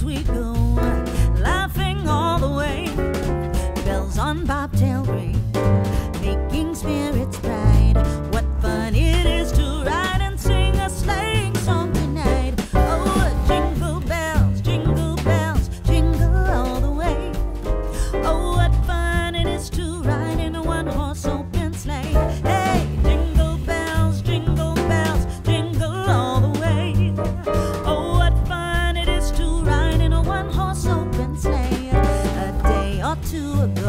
we go, laughing all the way. Bells on bobtail ring, making spirits bright. What fun it is to ride and sing a sleighing song tonight. Oh, jingle bells, jingle all the way. Oh, what fun it is to ride in a one-horse open sleigh. Hey, jingle bells, jingle all the way. Oh, what fun it is to ride in a one-horse open sleigh. A day or two ago,